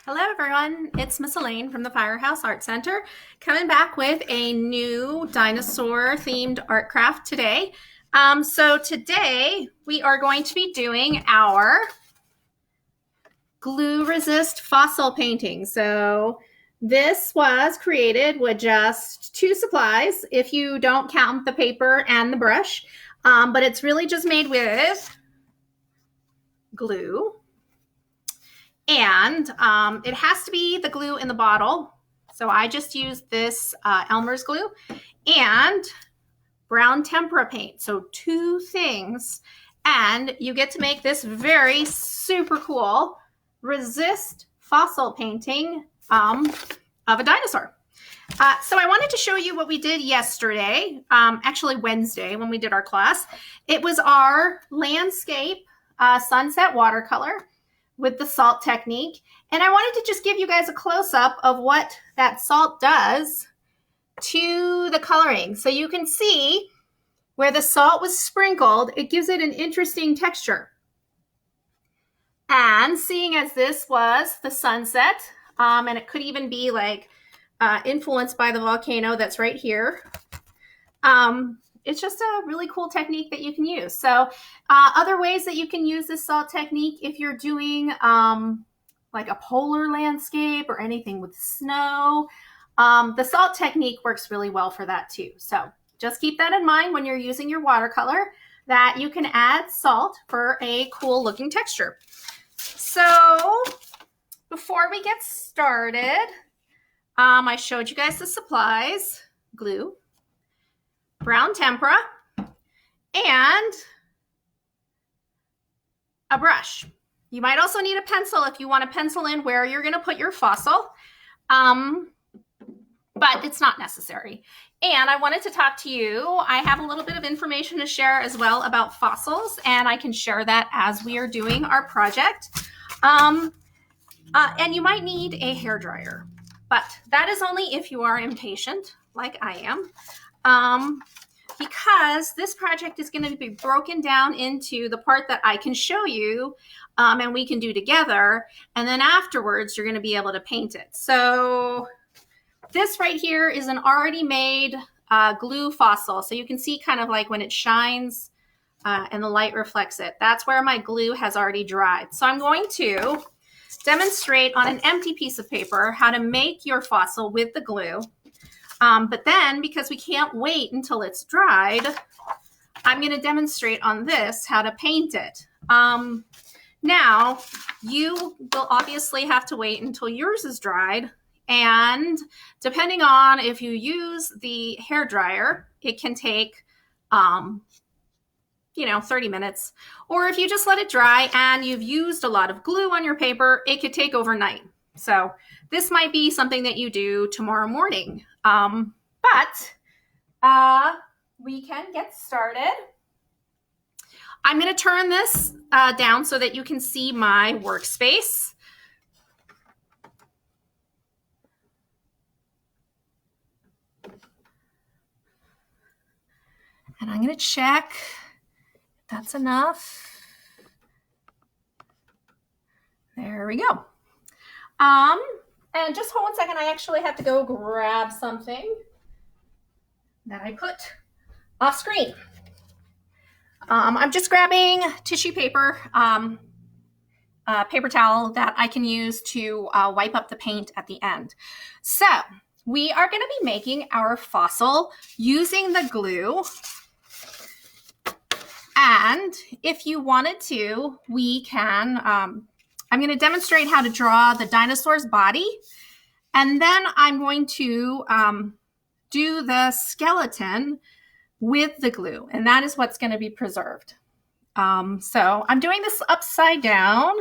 Hello everyone, it's Miss Elaine from the Firehouse Art Center coming back with a new dinosaur themed art craft today. So today we are going to be doing our glue resist fossil painting. So this was created with just two supplies if you don't count the paper and the brush, but it's really just made with glue. And it has to be the glue in the bottle. So I just used this Elmer's glue and brown tempera paint. So two things. And you get to make this very super cool resist fossil painting of a dinosaur. So I wanted to show you what we did yesterday, actually Wednesday when we did our class. It was our landscape sunset watercolor with the salt technique. And I wanted to just give you guys a close-up of what that salt does to the coloring. So you can see where the salt was sprinkled, it gives it an interesting texture. And seeing as this was the sunset, and it could even be like influenced by the volcano that's right here, it's just a really cool technique that you can use. So other ways that you can use this salt technique if you're doing like a polar landscape or anything with snow, the salt technique works really well for that too. So just keep that in mind when you're using your watercolor, that you can add salt for a cool looking texture. So before we get started, I showed you guys the supplies: glue, brown tempera, and a brush. You might also need a pencil if you want to pencil in where you're going to put your fossil, but it's not necessary. And I wanted to talk to you. I have a little bit of information to share as well about fossils, and I can share that as we are doing our project. And you might need a hairdryer, but that is only if you are impatient, like I am. Because this project is going to be broken down into the part that I can show you and we can do together. And then afterwards, you're going to be able to paint it. So this right here is an already made glue fossil. So you can see kind of like when it shines and the light reflects it. That's where my glue has already dried. So I'm going to demonstrate on an empty piece of paper how to make your fossil with the glue. But then, because we can't wait until it's dried, I'm going to demonstrate on this how to paint it. Now, you will obviously have to wait until yours is dried. And depending on if you use the hairdryer, it can take, 30 minutes. Or if you just let it dry and you've used a lot of glue on your paper, it could take overnight. So this might be something that you do tomorrow morning. But we can get started. I'm going to turn this down so that you can see my workspace. And I'm going to check if that's enough. There we go. And just hold 1 second. I actually have to go grab something that I put off screen. I'm just grabbing tissue paper, paper towel that I can use to wipe up the paint at the end. So we are going to be making our fossil using the glue. And if you wanted to, we can... I'm going to demonstrate how to draw the dinosaur's body, and then I'm going to do the skeleton with the glue, and that is what's going to be preserved. So I'm doing this upside down,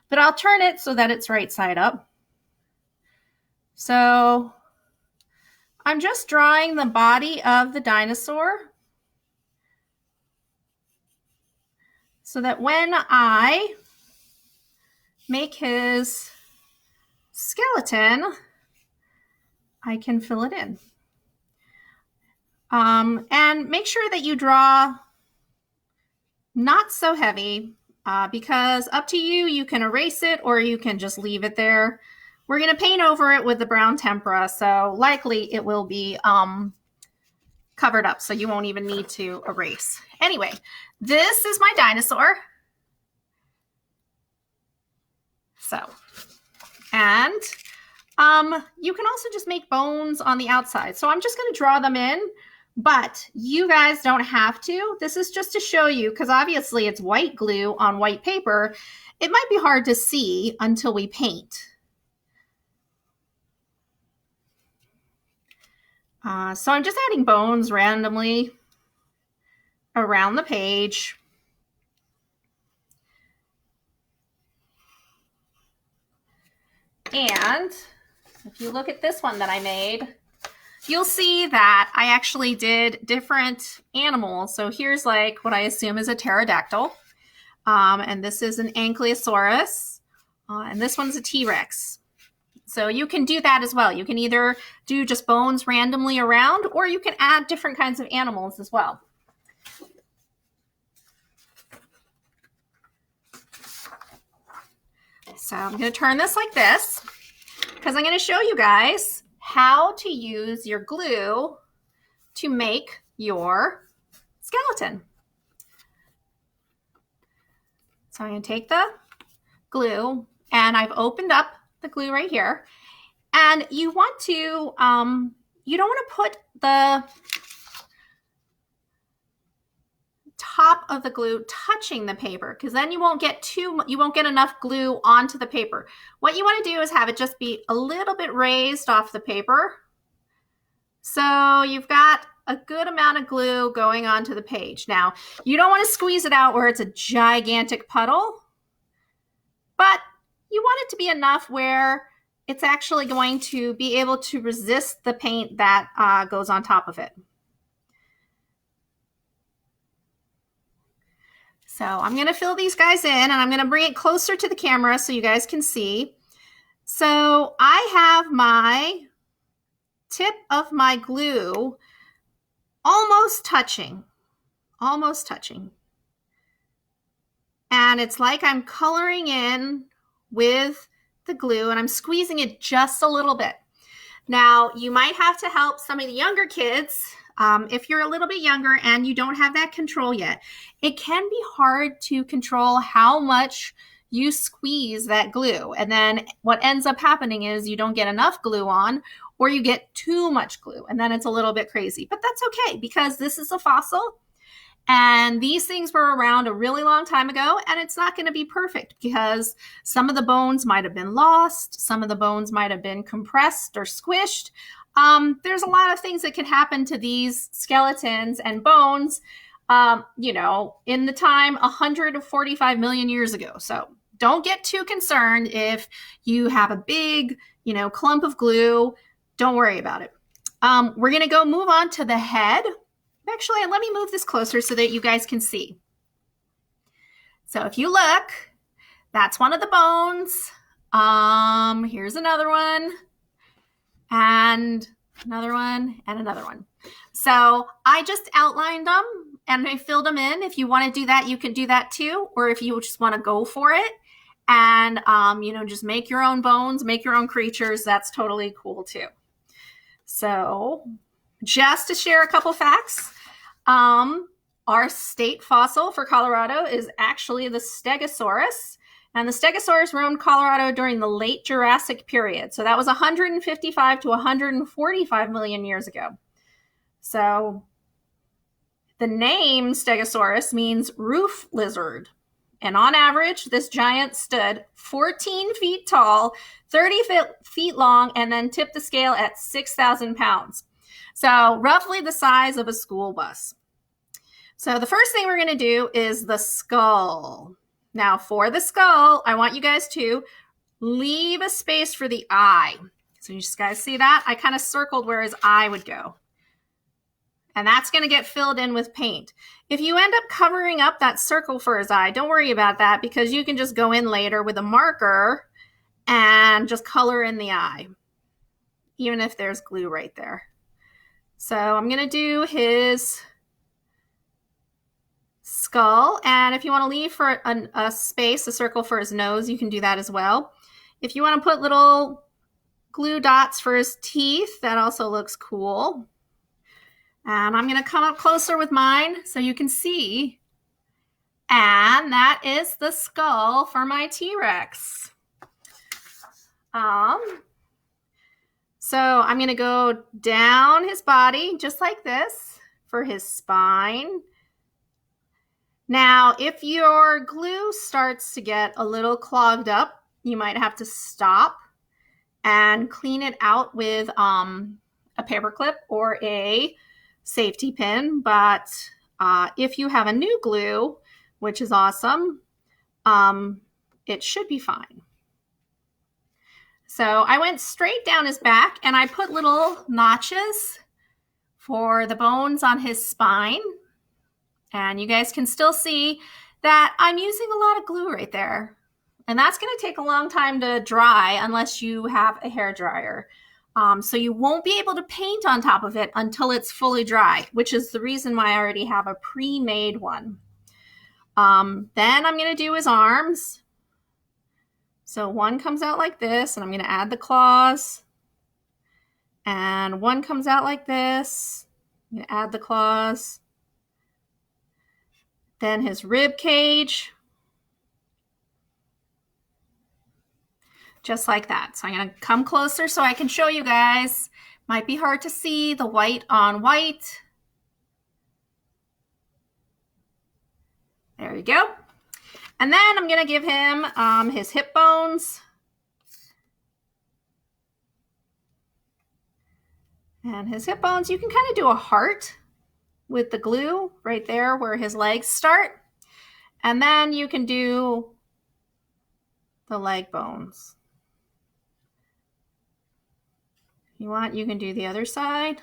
but I'll turn it so that it's right side up. So I'm just drawing the body of the dinosaur so that when I make his skeleton, I can fill it in. And make sure that you draw not so heavy, because up to you, you can erase it or you can just leave it there. We're going to paint over it with the brown tempera, so likely it will be covered up, so you won't even need to erase. Anyway, this is my dinosaur. So, and you can also just make bones on the outside. So I'm just going to draw them in, but you guys don't have to. This is just to show you, because obviously it's white glue on white paper. It might be hard to see until we paint. So I'm just adding bones randomly around the page. And if you look at this one that I made, you'll see that I actually did different animals. So here's like what I assume is a pterodactyl. And this is an ankylosaurus. And this one's a T-Rex. So you can do that as well. You can either do just bones randomly around, or you can add different kinds of animals as well. So I'm going to turn this like this, because I'm going to show you guys how to use your glue to make your skeleton. So I'm going to take the glue, and I've opened up the glue right here. And you want to, you don't want to put the top of the glue touching the paper, because then you won't get enough glue onto the paper. What you want to do is have it just be a little bit raised off the paper. So you've got a good amount of glue going onto the page. Now, you don't want to squeeze it out where it's a gigantic puddle, but you want it to be enough where it's actually going to be able to resist the paint that goes on top of it. So I'm going to fill these guys in, and I'm going to bring it closer to the camera so you guys can see. So I have my tip of my glue almost touching. And it's like I'm coloring in with the glue, and I'm squeezing it just a little bit. Now, you might have to help some of the younger kids. If you're a little bit younger and you don't have that control yet, it can be hard to control how much you squeeze that glue. And then what ends up happening is you don't get enough glue on, or you get too much glue, and then it's a little bit crazy. But that's okay, because this is a fossil. And these things were around a really long time ago, and it's not going to be perfect, because some of the bones might have been lost. Some of the bones might have been compressed or squished. There's a lot of things that can happen to these skeletons and bones, in the time 145 million years ago. So don't get too concerned if you have a big, clump of glue. Don't worry about it. We're going to move on to the head. Actually, let me move this closer so that you guys can see. So if you look, that's one of the bones. Here's another one, and another one, and another one. So I just outlined them and I filled them in. If you want to do that, you can do that too. Or if you just want to go for it and, just make your own bones, make your own creatures, that's totally cool too. So just to share a couple facts, our state fossil for Colorado is actually the Stegosaurus. And the Stegosaurus roamed Colorado during the late Jurassic period. So that was 155 to 145 million years ago. So the name Stegosaurus means roof lizard. And on average, this giant stood 14 feet tall, 30 feet long, and then tipped the scale at 6,000 pounds. So roughly the size of a school bus. So the first thing we're going to do is the skull. Now for the skull, I want you guys to leave a space for the eye. So you guys see that? I kind of circled where his eye would go. And that's going to get filled in with paint. If you end up covering up that circle for his eye, don't worry about that, because you can just go in later with a marker and just color in the eye, even if there's glue right there. So I'm going to do his skull. And if you want to leave for a space, a circle for his nose, you can do that as well. If you want to put little glue dots for his teeth. That also looks cool. And I'm going to come up closer with mine so you can see. And that is the skull for my T-Rex. So I'm going to go down his body just like this for his spine. Now, if your glue starts to get a little clogged up, you might have to stop and clean it out with a paper clip or a safety pin. But if you have a new glue, which is awesome, it should be fine. So I went straight down his back and I put little notches for the bones on his spine. And you guys can still see that I'm using a lot of glue right there. And that's going to take a long time to dry unless you have a hairdryer. So you won't be able to paint on top of it until it's fully dry, which is the reason why I already have a pre-made one. Then I'm going to do his arms. So one comes out like this, and I'm going to add the claws. And one comes out like this. I'm going to add the claws. Then his rib cage. Just like that. So I'm going to come closer so I can show you guys. Might be hard to see the white on white. There you go. And then I'm going to give him his hip bones. And his hip bones, you can kind of do a heart with the glue right there where his legs start. And then you can do the leg bones. If you want, you can do the other side.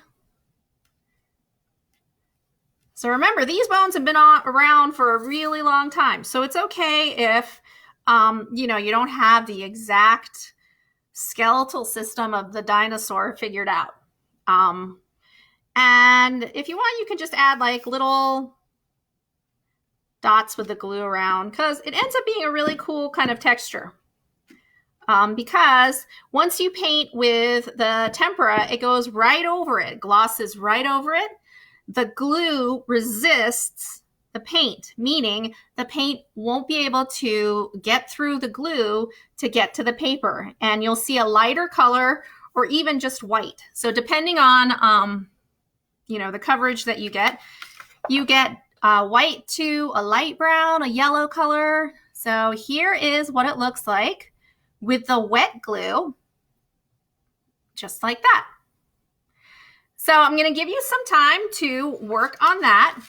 So remember, these bones have been around for a really long time. So it's okay if, you don't have the exact skeletal system of the dinosaur figured out. And if you want, you can just add like little dots with the glue around because it ends up being a really cool kind of texture. Because once you paint with the tempera, it goes right over it, glosses right over it. The glue resists the paint, meaning the paint won't be able to get through the glue to get to the paper. And you'll see a lighter color or even just white. So depending on, the coverage that you get white to a light brown, a yellow color. So here is what it looks like with the wet glue, just like that. So I'm going to give you some time to work on that.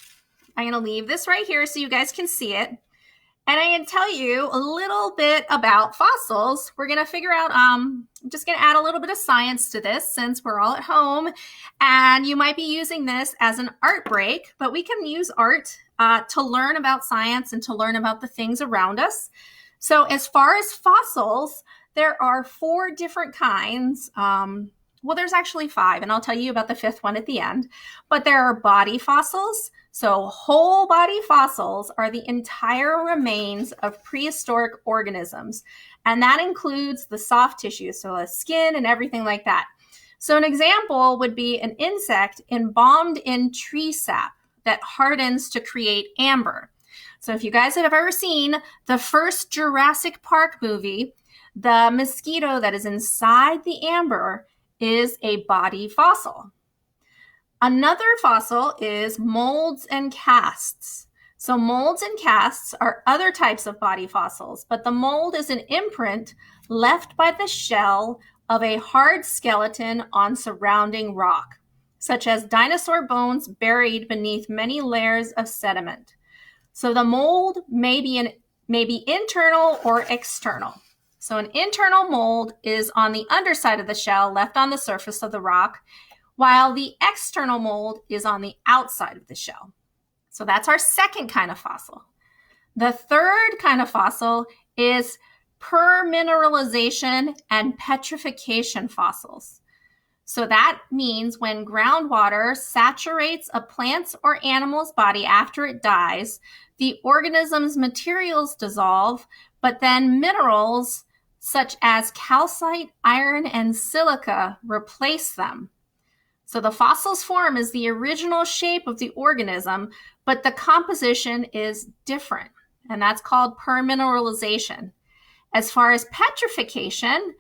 I'm going to leave this right here so you guys can see it. And I'm going to tell you a little bit about fossils. We're going to figure out, I'm just going to add a little bit of science to this since we're all at home. And you might be using this as an art break, but we can use art to learn about science and to learn about the things around us. So as far as fossils, there are 4 different kinds. Well, there's actually 5, and I'll tell you about the 5th one at the end. But there are body fossils. So whole body fossils are the entire remains of prehistoric organisms. And that includes the soft tissue, so the skin and everything like that. So an example would be an insect embalmed in tree sap that hardens to create amber. So if you guys have ever seen the first Jurassic Park movie, the mosquito that is inside the amber is a body fossil. Another fossil is molds and casts. So molds and casts are other types of body fossils, but the mold is an imprint left by the shell of a hard skeleton on surrounding rock, such as dinosaur bones buried beneath many layers of sediment. So the mold may be internal or external. So an internal mold is on the underside of the shell left on the surface of the rock, while the external mold is on the outside of the shell. So that's our second kind of fossil. The third kind of fossil is permineralization and petrification fossils. So that means when groundwater saturates a plant's or animal's body after it dies, the organism's materials dissolve, but then minerals such as calcite, iron, and silica, replace them. So the fossil's form is the original shape of the organism, but the composition is different, and that's called permineralization. As far as petrification,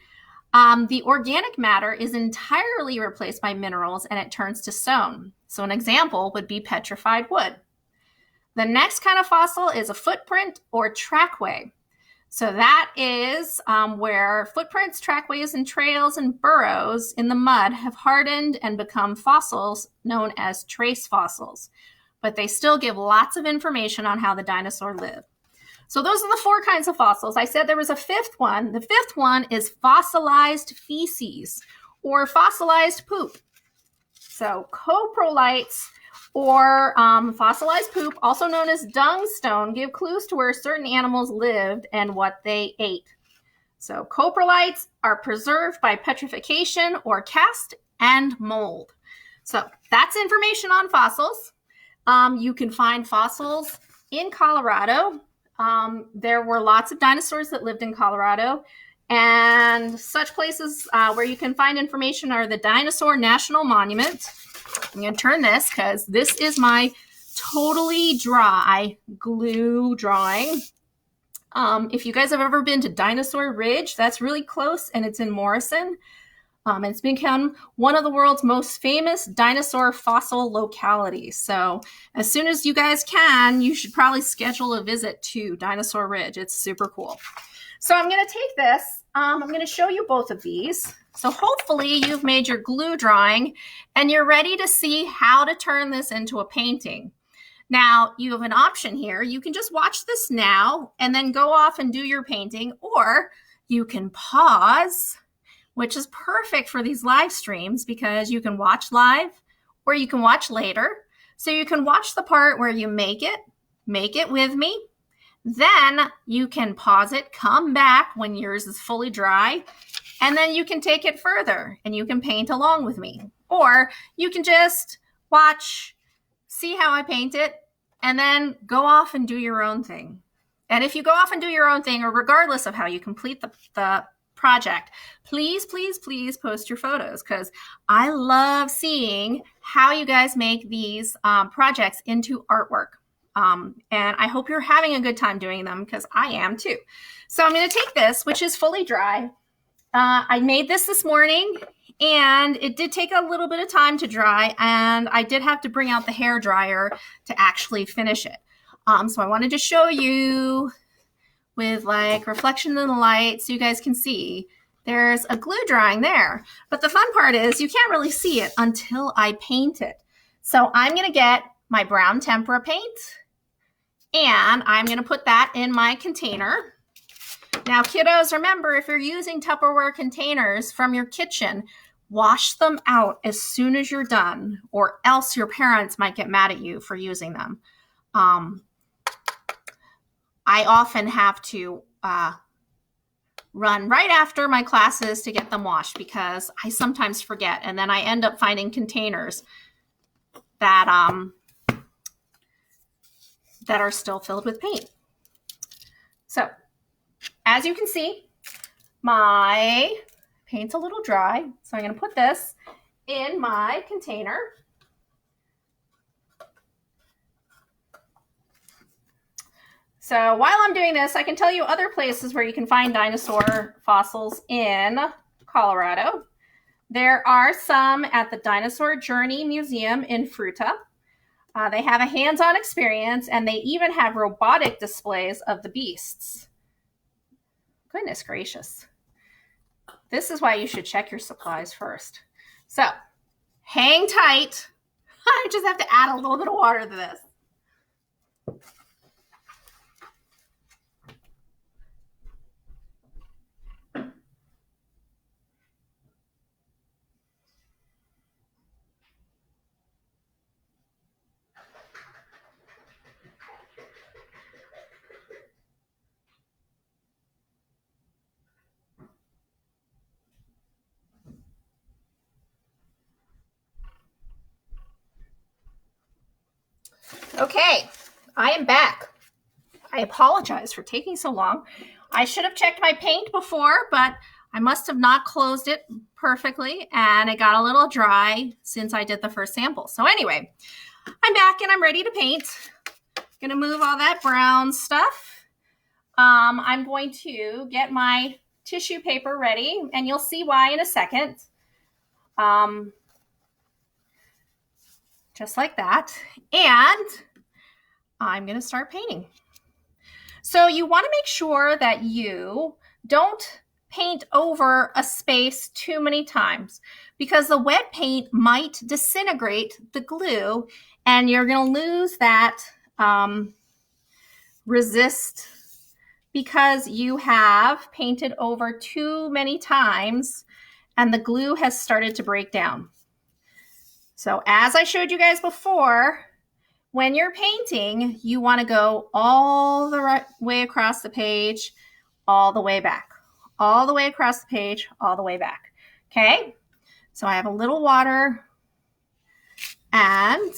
the organic matter is entirely replaced by minerals and it turns to stone. So an example would be petrified wood. The next kind of fossil is a footprint or trackway. So that is where footprints, trackways, and trails and burrows in the mud have hardened and become fossils known as trace fossils. But they still give lots of information on how the dinosaur lived. So those are the 4 kinds of fossils. I said there was a 5th one. The 5th one is fossilized feces or fossilized poop. So coprolites or fossilized poop, also known as dungstone, give clues to where certain animals lived and what they ate. So coprolites are preserved by petrification or cast and mold. So that's information on fossils. You can find fossils in Colorado. There were lots of dinosaurs that lived in Colorado, and such places where you can find information are the Dinosaur National Monument. I'm going to turn this because this is my totally dry glue drawing. If you guys have ever been to Dinosaur Ridge, that's really close, and it's in Morrison. It's become one of the world's most famous dinosaur fossil localities. So as soon as you guys can, you should probably schedule a visit to Dinosaur Ridge. It's super cool. So I'm going to take this. I'm going to show you both of these. So hopefully you've made your glue drawing and you're ready to see how to turn this into a painting. Now, you have an option here. You can just watch this now and then go off and do your painting, or you can pause, which is perfect for these live streams because you can watch live or you can watch later. So you can watch the part where you make it with me. Then you can pause it, come back when yours is fully dry, and then you can take it further and you can paint along with me. Or you can just watch, see how I paint it, and then go off and do your own thing. And if you go off and do your own thing, or regardless of how you complete the project, please, please, please post your photos because I love seeing how you guys make these projects into artwork. And I hope you're having a good time doing them because I am too. So I'm going to take this, which is fully dry. I made this morning and it did take a little bit of time to dry, and I did have to bring out the hair dryer to actually finish it. So I wanted to show you with like reflection in the light so you guys can see there's a glue drawing there. But the fun part is you can't really see it until I paint it. So I'm going to get my brown tempera paint and I'm going to put that in my container. Now, kiddos, remember, if you're using Tupperware containers from your kitchen, wash them out as soon as you're done, or else your parents might get mad at you for using them. I often have to run right after my classes to get them washed because I sometimes forget, and then I end up finding containers that are still filled with paint. So, as you can see, my paint's a little dry, so I'm going to put this in my container. So while I'm doing this, I can tell you other places where you can find dinosaur fossils in Colorado. There are some at the Dinosaur Journey Museum in Fruita. They have a hands-on experience, and they even have robotic displays of the beasts. Goodness gracious. This is why you should check your supplies first. So, hang tight. I just have to add a little bit of water to this. Okay, I am back. I apologize for taking so long. I should have checked my paint before, but I must have not closed it perfectly, and it got a little dry since I did the first sample. So anyway, I'm back and I'm ready to paint. Gonna move all that brown stuff. I'm going to get my tissue paper ready, and you'll see why in a second. Just like that. And I'm gonna start painting. So you want to make sure that you don't paint over a space too many times, because the wet paint might disintegrate the glue and you're going to lose that resist because you have painted over too many times and the glue has started to break down. So as I showed you guys before, when you're painting, you want to go all the way across the page, all the way back, all the way across the page, all the way back. Okay, so I have a little water, and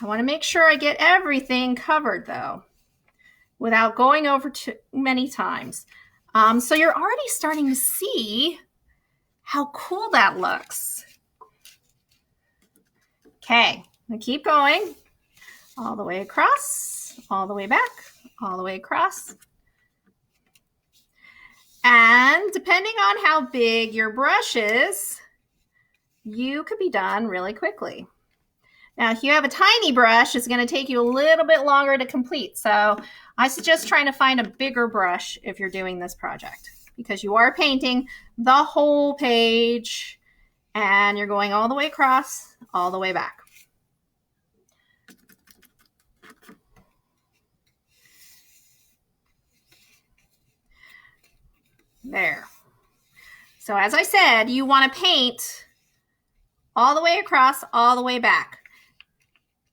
I want to make sure I get everything covered though, without going over too many times. So you're already starting to see how cool that looks. Okay. Keep going all the way across, all the way back, all the way across. And depending on how big your brush is, you could be done really quickly. Now, if you have a tiny brush, it's going to take you a little bit longer to complete. So I suggest trying to find a bigger brush if you're doing this project, because you are painting the whole page and you're going all the way across, all the way back. There. So as I said, you want to paint all the way across, all the way back.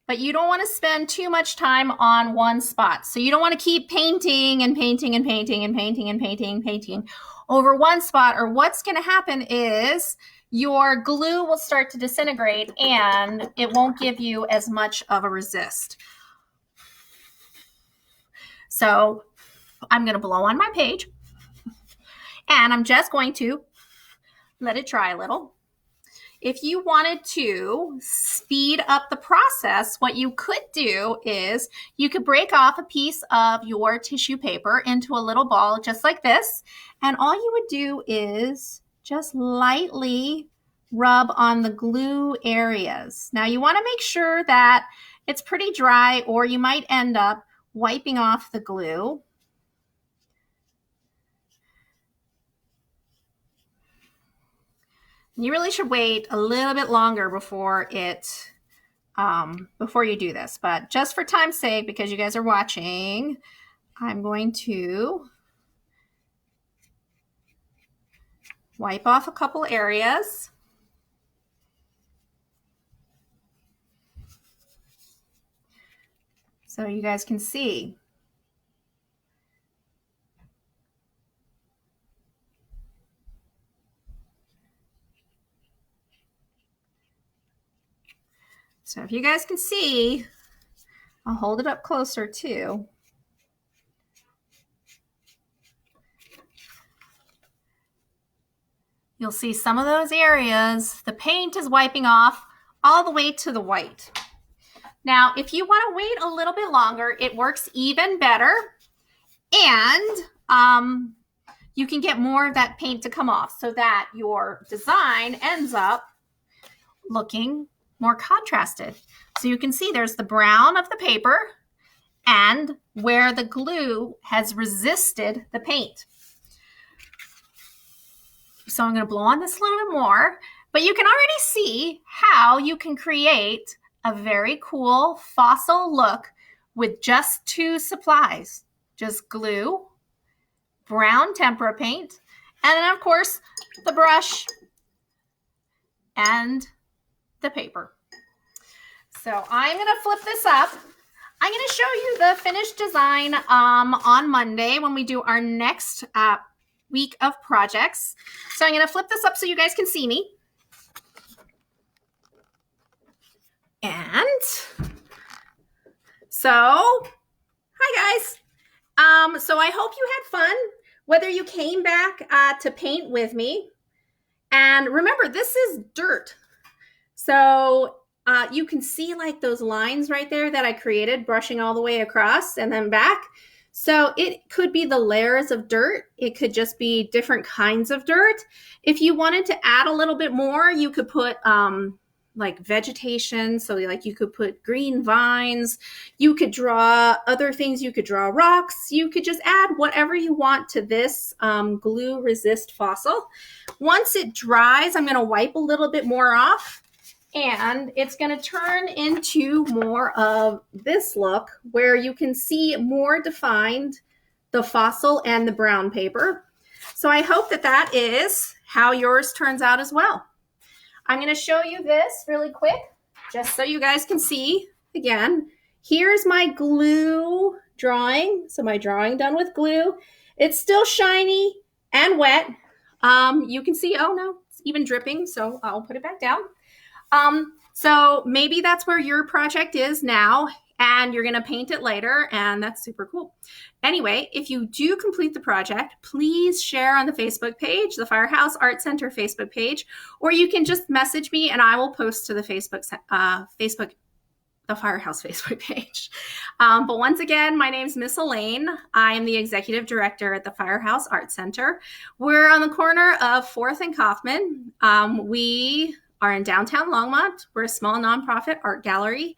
But you don't want to spend too much time on one spot. So you don't want to keep painting and painting and painting and painting and painting and painting over one spot, or what's going to happen is your glue will start to disintegrate and it won't give you as much of a resist. So I'm going to blow on my page. And I'm just going to let it dry a little. If you wanted to speed up the process, what you could do is you could break off a piece of your tissue paper into a little ball just like this. And all you would do is just lightly rub on the glue areas. Now you want to make sure that it's pretty dry, or you might end up wiping off the glue. You really should wait a little bit longer before you do this. But just for time's sake, because you guys are watching, I'm going to wipe off a couple areas. So you guys can see. So if you guys can see, I'll hold it up closer too. You'll see some of those areas, the paint is wiping off all the way to the white. Now, if you want to wait a little bit longer, it works even better. And you can get more of that paint to come off so that your design ends up looking more contrasted. So you can see there's the brown of the paper and where the glue has resisted the paint. So I'm going to blow on this a little bit more, but you can already see how you can create a very cool fossil look with just two supplies, just glue, brown tempera paint, and then of course the brush and the paper. So I'm going to flip this up. I'm going to show you the finished design on Monday when we do our next week of projects. So I'm going to flip this up so you guys can see me. And so, hi guys. So I hope you had fun, whether you came back to paint with me. And remember, this is dirt. So you can see like those lines right there that I created, brushing all the way across and then back. So it could be the layers of dirt. It could just be different kinds of dirt. If you wanted to add a little bit more, you could put like vegetation. So like you could put green vines. You could draw other things. You could draw rocks. You could just add whatever you want to this glue resist fossil. Once it dries, I'm going to wipe a little bit more off. And it's going to turn into more of this look where you can see more defined the fossil and the brown paper. So I hope that that is how yours turns out as well. I'm going to show you this really quick, just so you guys can see. Again, here's my glue drawing. So my drawing done with glue. It's still shiny and wet. You can see, oh no, it's even dripping. So I'll put it back down. So maybe that's where your project is now and you're going to paint it later, and that's super cool. Anyway, if you do complete the project, please share on the Facebook page, the Firehouse Art Center Facebook page, or you can just message me and I will post to the the Firehouse Facebook page. But once again, my name's Miss Elaine. I am the executive director at the Firehouse Art Center. We're on the corner of 4th and Kaufman. We are in downtown Longmont. We're a small nonprofit art gallery.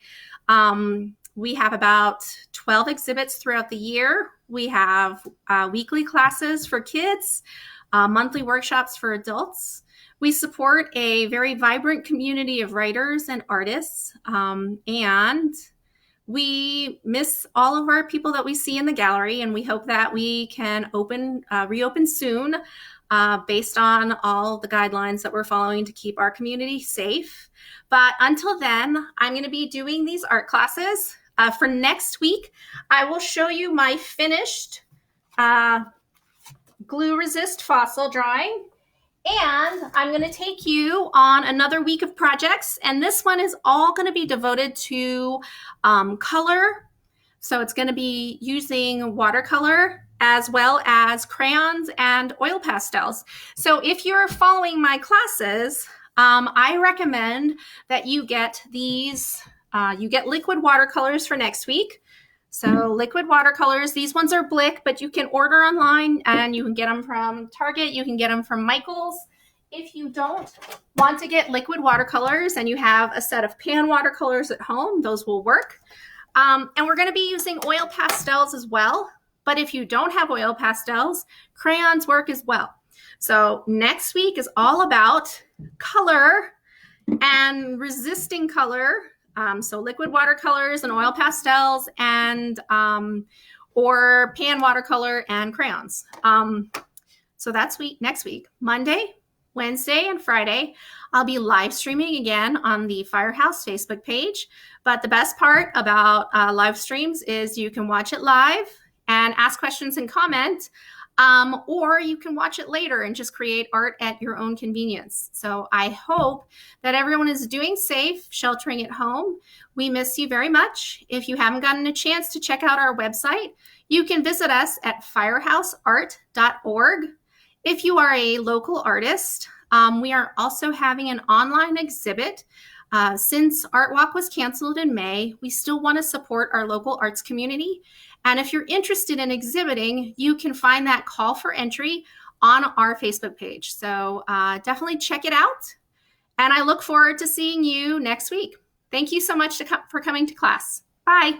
We have about 12 exhibits throughout the year. We have weekly classes for kids, monthly workshops for adults. We support a very vibrant community of writers and artists, and we miss all of our people that we see in the gallery, and we hope that we can reopen soon based on all the guidelines that we're following to keep our community safe. But until then, I'm going to be doing these art classes. For next week, I will show you my finished glue resist fossil drawing. And I'm going to take you on another week of projects. And this one is all going to be devoted to color. So it's going to be using watercolor as well as crayons and oil pastels. So if you're following my classes, I recommend that you get these, you get liquid watercolors for next week. So liquid watercolors, these ones are Blick, but you can order online and you can get them from Target. You can get them from Michael's. If you don't want to get liquid watercolors and you have a set of pan watercolors at home, those will work. And we're going to be using oil pastels as well. But if you don't have oil pastels, crayons work as well. So next week is all about color and resisting color. So liquid watercolors and oil pastels and or pan watercolor and crayons. So that's next week, Monday, Wednesday, and Friday. I'll be live streaming again on the Firehouse Facebook page. But the best part about live streams is you can watch it live and ask questions and comment. Or you can watch it later and just create art at your own convenience. So I hope that everyone is doing safe, sheltering at home. We miss you very much. If you haven't gotten a chance to check out our website, you can visit us at firehouseart.org. If you are a local artist, we are also having an online exhibit. Since Art Walk was canceled in May, we still want to support our local arts community. And if you're interested in exhibiting, you can find that call for entry on our Facebook page. So definitely check it out. And I look forward to seeing you next week. Thank you so much for coming to class. Bye.